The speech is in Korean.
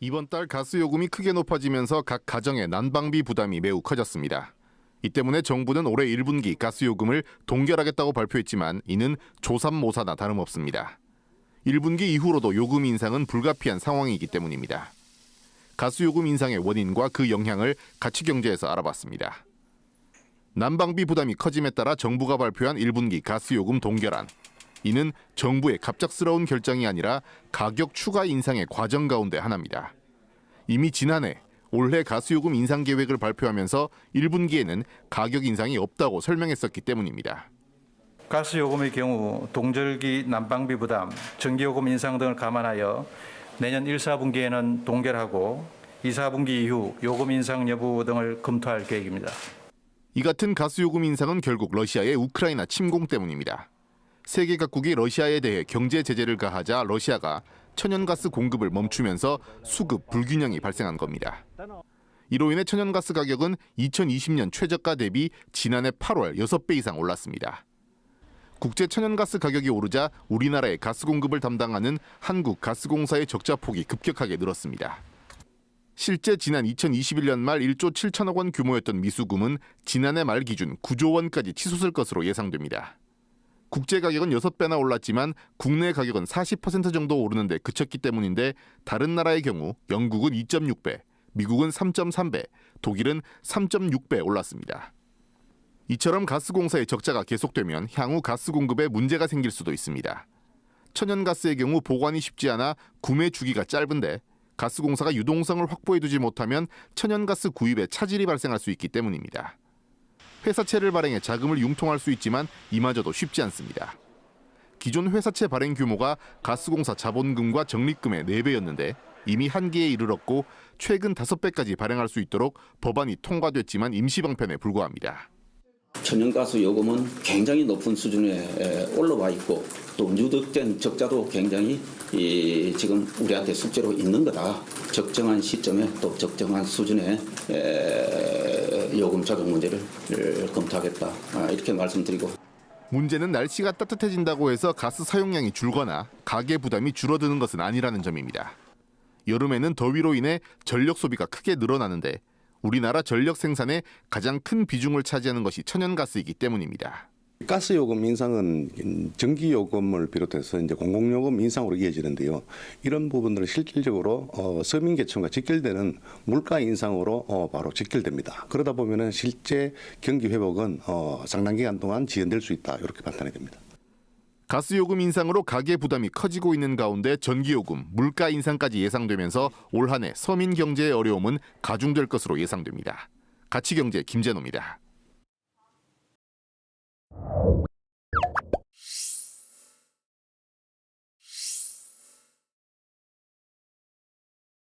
이번 달 가스 요금이 크게 높아지면서 각 가정의 난방비 부담이 매우 커졌습니다. 이 때문에 정부는 올해 1분기 가스 요금을 동결하겠다고 발표했지만 이는 조삼모사나 다름없습니다. 1분기 이후로도 요금 인상은 불가피한 상황이기 때문입니다. 가스 요금 인상의 원인과 그 영향을 가치경제에서 알아봤습니다. 난방비 부담이 커짐에 따라 정부가 발표한 1분기 가스 요금 동결안. 이는 정부의 갑작스러운 결정이 아니라 가격 추가 인상의 과정 가운데 하나입니다. 이미 지난해 올해 가스요금 인상 계획을 발표하면서 1분기에는 가격 인상이 없다고 설명했었기 때문입니다. 가스요금의 경우 동절기 난방비 부담, 전기요금 인상 등을 감안하여 내년 1, 4분기에는 동결하고 2, 4분기 이후 요금 인상 여부 등을 검토할 계획입니다. 이 같은 가스요금 인상은 결국 러시아의 우크라이나 침공 때문입니다. 세계 각국이 러시아에 대해 경제 제재를 가하자 러시아가 천연가스 공급을 멈추면서 수급 불균형이 발생한 겁니다. 이로 인해 천연가스 가격은 2020년 최저가 대비 지난해 8월 6배 이상 올랐습니다. 국제 천연가스 가격이 오르자 우리나라의 가스 공급을 담당하는 한국가스공사의 적자 폭이 급격하게 늘었습니다. 실제 지난 2021년 말 1조 7천억 원 규모였던 미수금은 지난해 말 기준 9조 원까지 치솟을 것으로 예상됩니다. 국제 가격은 6배나 올랐지만 국내 가격은 40% 정도 오르는 데 그쳤기 때문인데 다른 나라의 경우 영국은 2.6배, 미국은 3.3배, 독일은 3.6배 올랐습니다. 이처럼 가스공사의 적자가 계속되면 향후 가스 공급에 문제가 생길 수도 있습니다. 천연가스의 경우 보관이 쉽지 않아 구매 주기가 짧은데 가스공사가 유동성을 확보해두지 못하면 천연가스 구입에 차질이 발생할 수 있기 때문입니다. 회사채를 발행해 자금을 융통할 수 있지만 이마저도 쉽지 않습니다. 기존 회사채 발행 규모가 가스공사 자본금과 적립금의 4배였는데 이미 한계에 이르렀고 최근 5배까지 발행할 수 있도록 법안이 통과됐지만 임시방편에 불과합니다. 천연가스 요금은 굉장히 높은 수준에 올라와 있고 또 누적된 적자도 굉장히 지금 우리한테 숙제로 있는 거다. 적정한 시점에 또 적정한 수준의 요금 조정 문제를 검토하겠다. 이렇게 말씀드리고. 문제는 날씨가 따뜻해진다고 해서 가스 사용량이 줄거나 가계 부담이 줄어드는 것은 아니라는 점입니다. 여름에는 더위로 인해 전력 소비가 크게 늘어나는데 우리나라 전력 생산의 가장 큰 비중을 차지하는 것이 천연가스이기 때문입니다. 가스요금 인상은 전기요금을 비롯해서 이제 공공요금 인상으로 이어지는데요. 이런 부분들은 실질적으로 서민계층과 직결되는 물가 인상으로 바로 직결됩니다. 그러다 보면은 실제 경기 회복은 상당 기간 동안 지연될 수 있다 이렇게 판단이 됩니다. 가스요금 인상으로 가계 부담이 커지고 있는 가운데 전기요금, 물가 인상까지 예상되면서 올 한 해 서민 경제의 어려움은 가중될 것으로 예상됩니다. 가치경제 김재노입니다.